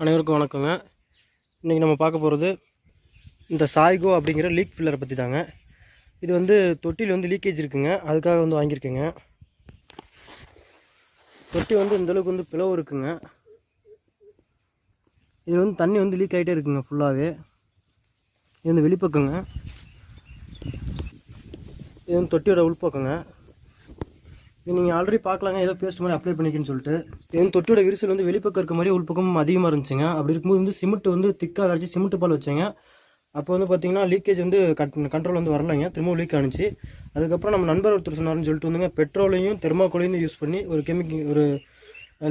அனைவருக்கும் வணக்கங்க. இன்றைக்கி நம்ம பார்க்க போகிறது இந்த சாய்கோ அப்படிங்கிற லீக் ஃபில்லரை பற்றி தாங்க. இது வந்து தொட்டியில் வந்து லீக்கேஜ் இருக்குங்க, அதுக்காக வந்து வாங்கியிருக்கேங்க. தொட்டி வந்து இந்தளவுக்கு வந்து பிளவு இருக்குங்க. இது வந்து தண்ணி வந்து லீக் ஆகிட்டே இருக்குங்க ஃபுல்லாகவே. இது வந்து வெளிப்பக்கங்க, இது வந்து தொட்டியோட உள்பக்கங்க. இது நீங்கள் ஆல்ரெடி பார்க்கலாங்க, ஏதோ பேஸ்ட் மாதிரி அப்ளை பண்ணிக்கன்னு சொல்லிட்டு. இது வந்து தொட்டியோட விரிசல் வந்து வெளிப்பக்கம் இருக்க மாதிரி உள்பக்கம் அதிகமாக இருந்துச்சுங்க. அப்படி இருக்கும்போது வந்து சிமெண்ட் வந்து திக்காக கரைச்சி சிமெண்ட் பால் வச்சேங்க. அப்போ வந்து பார்த்திங்கன்னா லீக்கேஜ் வந்து கண்ட்ரோல் வந்து வரலைங்க, திரும்பவும் லீக் ஆனிச்சு. அதுக்கப்புறம் நம்ம நண்பர் ஒருத்தர் சொன்னார்னு சொல்லிட்டு வந்துங்க பெட்ரோலையும் தெர்மாக்கோலையும் யூஸ் பண்ணி ஒரு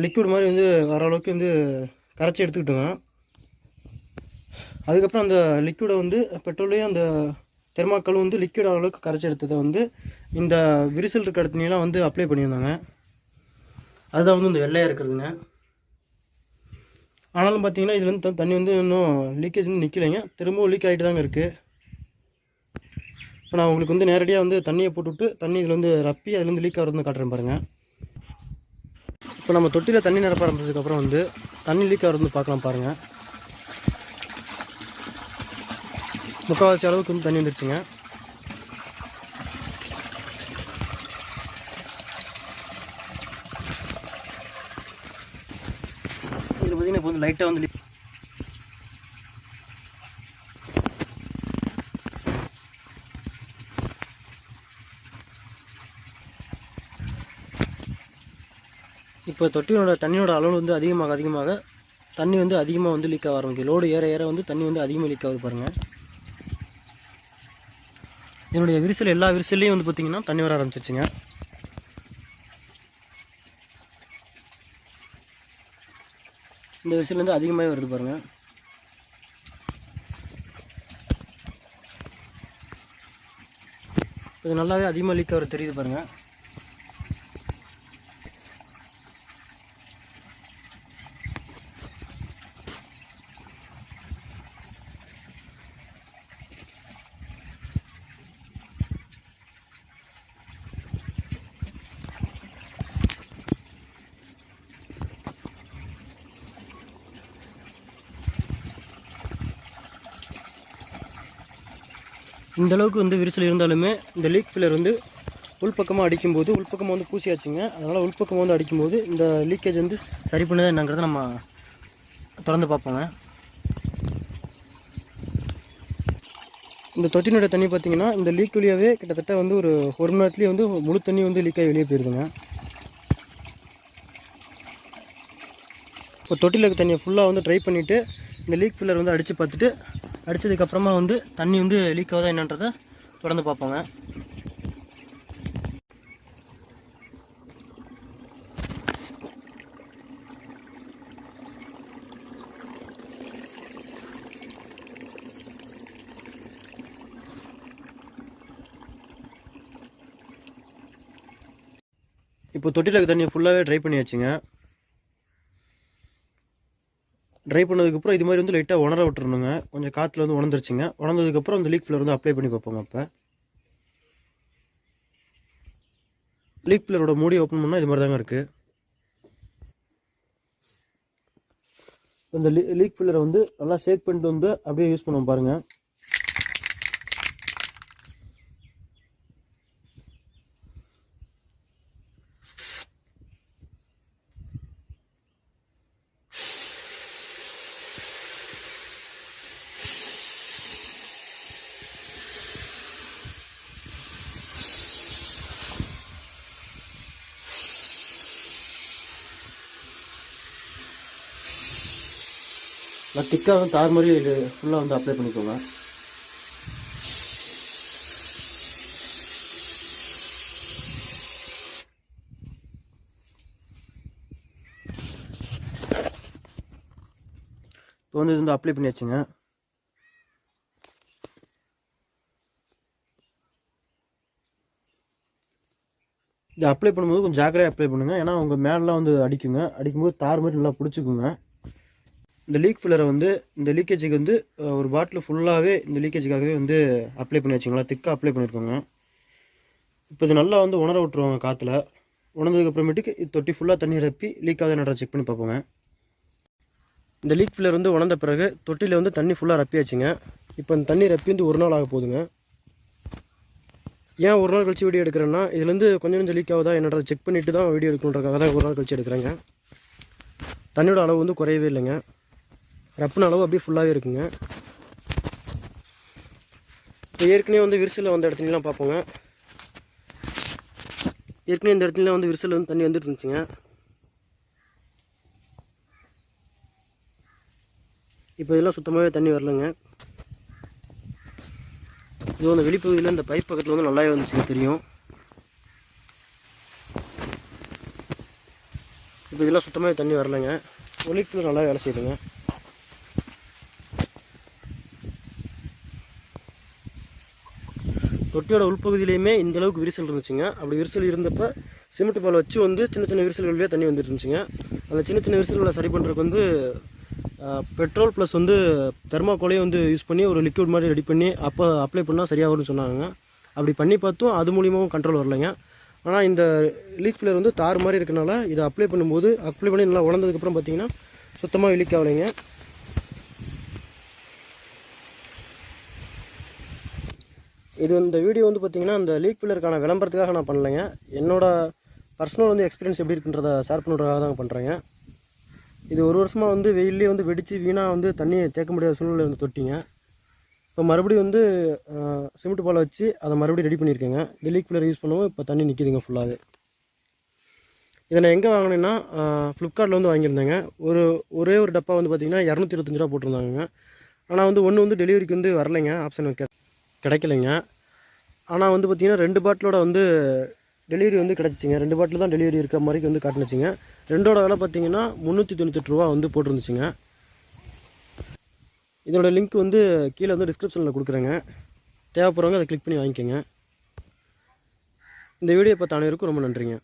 லிக்விட் மாதிரி வந்து வர அளவுக்கு வந்து கரைச்சி எடுத்துக்கிட்டோங்க. அதுக்கப்புறம் அந்த லிக்விடை வந்து பெட்ரோலையும் அந்த தெர்மாக்கோலும் வந்து லிக்விட் அளவுக்கு கரைச்சி எடுத்ததை வந்து இந்த விரிசல் இருக்க இடத்துலாம் வந்து அப்ளை பண்ணியிருந்தாங்க. அதுதான் வந்து இந்த வெள்ளையாக இருக்கிறதுங்க. ஆனாலும் பார்த்தீங்கன்னா இது வந்து தண்ணி வந்து இன்னும் லீக்கேஜ் வந்து நிற்கலைங்க, திரும்பவும் லீக் ஆகிட்டு தாங்க இருக்குது. இப்போ நான் உங்களுக்கு வந்து நேரடியாக வந்து தண்ணியை போட்டுவிட்டு தண்ணி இதில் வந்து ரப்பி அதில் வந்து லீக் ஆகிறது காட்டுறேன் பாருங்கள். இப்போ நம்ம தொட்டியில் தண்ணி நிரப்ப ஆரம்பிச்சதுக்கப்புறம் வந்து தண்ணி லீக் ஆகிறது பார்க்கலாம் பாருங்கள். முக்கால்வாசி அளவுக்கு வந்து தண்ணி வந்துருச்சுங்க. இதில் பார்த்தீங்கன்னா இப்போ வந்து லைட்டாக வந்து இப்போ தொட்டியோட தண்ணியோட அளவு வந்து அதிகமாக தண்ணி வந்து அதிகமாக வந்து லீக் ஆக ஆரம்பிக்கும். லோடு ஏற வந்து தண்ணி வந்து அதிகமாக லீக் ஆகுது பாருங்கள். என்னுடைய விரிசல் எல்லா விரிசல்லையும் வந்து பார்த்திங்கன்னா தண்ணி வர ஆரம்பிச்சிருச்சுங்க. இந்த விரிசல்லேருந்து அதிகமாகவே வருது பாருங்கள். இது நல்லாவே அதிகமாக லீக் ஆகிற தெரியுது பாருங்கள். இந்தளவுக்கு வந்து விரிசல் இருந்தாலுமே இந்த லீக் ஃபில்லர் வந்து உள்பக்கமாக அடிக்கும்போது உள்பக்கமாக வந்து பூசியாச்சுங்க. அதனால் உள்பக்கமாக வந்து அடிக்கும்போது இந்த லீக்கேஜ் வந்து சரி பண்ணதா என்னங்கிறத நம்ம திறந்து பார்ப்போங்க. இந்த தொட்டினுடைய தண்ணி பார்த்திங்கன்னா இந்த லீக் வழியாகவே கிட்டத்தட்ட வந்து ஒரு மணி நேரத்துலேயே வந்து முழு தண்ணி வந்து லீக் ஆகி வெளியே போயிருதுங்க. இப்போ தொட்டியில் இருக்க தண்ணியை ஃபுல்லாக வந்து ட்ரை பண்ணிவிட்டு இந்த லீக் ஃபில்லர் வந்து அடித்து பார்த்துட்டு அடித்ததுக்கப்புறமா வந்து தண்ணி வந்து லீக் ஆகுதா என்னன்றதை தொடர்ந்து பார்ப்போங்க. இப்போ தொட்டியில் இருக்க தண்ணியை ஃபுல்லாகவே ட்ரை பண்ணியாச்சுங்க. ட்ரை பண்ணதுக்கப்புறம் இது மாதிரி வந்து லைட்டாக உணர விட்டுருணுங்க. கொஞ்சம் காற்றுல வந்து உணர்ந்துருச்சுங்க. உணர்ந்ததுக்கப்புறம் இந்த லீக் ஃபில்லர் வந்து அப்ளை பண்ணி பார்ப்போங்க. அப்போ லீக் ஃபில்லரோட மூடி ஓப்பன் பண்ணால் இது மாதிரி தாங்க இருக்குது. இந்த லீக் ஃபில்லரை வந்து நல்லா ஷேக் பண்ணிட்டு வந்து அப்படியே யூஸ் பண்ணுவோம் பாருங்கள். நல்லா திக்காக வந்து தார் மாதிரி இது ஃபுல்லாக வந்து அப்ளை பண்ணிக்கோங்க. இப்போ வந்து இது வந்து அப்ளை பண்ணியாச்சுங்க. இது அப்ளை பண்ணும்போது கொஞ்சம் ஜாக்கிரதையாக அப்ளை பண்ணுங்கள். ஏன்னா உங்கள் மேலெலாம் வந்து அடிக்கும்போது தார் மாதிரி நல்லா பிடிச்சிக்குங்க. இந்த லீக் ஃபில்லரை வந்து இந்த லீக்கேஜுக்கு வந்து ஒரு பாட்டில் ஃபுல்லாகவே இந்த லீக்கேஜுக்காகவே வந்து அப்ளை பண்ணி வச்சுங்களா, திக்காக அப்ளை பண்ணியிருக்கோங்க. இப்போ இது நல்லா வந்து உணர விட்டுருவாங்க காற்றுல. உணர்ந்ததுக்கப்புறமேட்டுக்கு இது தொட்டி ஃபுல்லாக தண்ணி ரப்பி லீக் ஆகுது என்னடா செக் பண்ணி பார்ப்போங்க. இந்த லீக் ஃபில்லர் வந்து உணர்ந்த பிறகு தொட்டியில் வந்து தண்ணி ஃபுல்லாக ரப்பியாச்சுங்க. இப்போ அந்த தண்ணி ரப்பி வந்து ஒரு நாள் ஆக போகுதுங்க. ஏன் ஒரு நாள் கழிச்சு வீடியோ எடுக்கிறேன்னா, இதுலேருந்து கொஞ்சம் லீக் ஆகுதா என்னன்றதை செக் பண்ணிவிட்டு தான் வீடியோ எடுக்கணுன்றக்காக தான் ஒரு நாள் கழிச்சு எடுக்கிறேங்க. தண்ணியோட அளவு வந்து குறையவே இல்லைங்க. ரப்புன அளவு அப்படியே ஃபுல்லாகவே இருக்குங்க. இப்போ ஏற்கனவே வந்து விரிசலில் வந்த இடத்துலாம் பார்ப்போங்க. ஏற்கனவே இந்த இடத்துல வந்து விரிசல் வந்து தண்ணி வந்துட்டு இருந்துச்சுங்க. இப்போ இதெல்லாம் சுத்தமாகவே தண்ணி வரலைங்க. இது வந்து வெளிப்பகுதியில் இந்த பைப் பக்கத்தில் வந்து நல்லாவே வந்துச்சுங்க தெரியும். இப்போ இதெல்லாம் சுத்தமாகவே தண்ணி வரலைங்க. ஒலிக்குள்ள நல்லா வேலை செய்யுதுங்க. தொட்டியோட உள்பகுதியிலையுமே இந்தளவுக்கு விரிசல் இருந்துச்சுங்க. அப்படி விரிசல் இருந்தப்போ சிமெண்ட் பால் வச்சு வந்து சின்ன சின்ன விரிசல்கள்லேயே தண்ணி வந்துட்டு இருந்துச்சுங்க. அந்த சின்ன சின்ன விரிசல்களை சரி பண்ணுறதுக்கு வந்து பெட்ரோல் ப்ளஸ் வந்து தெர்மாக்கோலையும் வந்து யூஸ் பண்ணி ஒரு லிக்விட் மாதிரி ரெடி பண்ணி அப்ளை பண்ணால் சரியாக வரும்னு சொன்னாங்க. அப்படி பண்ணி பார்த்தும் அது மூலியமாகவும் கண்ட்ரோல் வரலைங்க. ஆனால் இந்த லீக் ஃபில்லர் வந்து தார் மாதிரி இருக்கனால இதை அப்ளை பண்ணி நல்லா உணர்ந்ததுக்கப்புறம் பார்த்திங்கன்னா சுத்தமாக லீக் ஆகலைங்க. இது இந்த வீடியோ வந்து பார்த்திங்கன்னா இந்த லீக் ஃபில்லருக்கான விளம்பரத்துக்காக நான் பண்ணலைங்க. என்னோடய பர்சனல் வந்து எக்ஸ்பீரியன்ஸ் எப்படி இருக்குன்றதை ஷேர் பண்ணுறதுக்காக தான் பண்ணுறேங்க. இது ஒரு வருஷமாக வந்து வெயிலே வந்து வெடித்து வீணாக வந்து தண்ணியை தேக்க முடியாத சூழ்நிலை வந்து தொட்டிங்க. இப்போ மறுபடியும் வந்து சிமெண்ட் பாலை வச்சு அதை மறுபடியும் ரெடி பண்ணியிருக்கேங்க. இந்த லீக் ஃபில்லர் யூஸ் பண்ணவும் இப்போ தண்ணி நிற்கிதுங்க ஃபுல்லாகவே. இதை நான் எங்கே வாங்கினேன்னா ஃப்ளிப்கார்ட்டில் வந்து வாங்கியிருந்தேங்க. ஒரே ஒரு டப்பா வந்து பார்த்திங்கன்னா 225 ரூபா போட்டிருந்தாங்க. ஆனால் வந்து ஒன்று வந்து டெலிவரிக்கு வந்து வரலைங்க, ஆப்ஷன் கிடைக்கலைங்க. ஆனால் வந்து பார்த்திங்கன்னா 2 பாட்டிலோட வந்து டெலிவரி வந்து கிடச்சிச்சிங்க. 2 பாட்டில் தான் டெலிவரி இருக்கிற மாதிரி வந்து காட்டுனுச்சுங்க. ரெண்டோட விலை பார்த்திங்கன்னா 398 ரூபா வந்து போட்டிருந்துச்சுங்க. இதோட லிங்க் வந்து கீழே வந்து டிஸ்கிரிப்ஷனில் கொடுக்குறேங்க. தேவைப்படுறவங்க அதை கிளிக் பண்ணி வாங்கிக்கோங்க. இந்த வீடியோ பார்த்த அனைவருக்கும் ரொம்ப நன்றிங்க.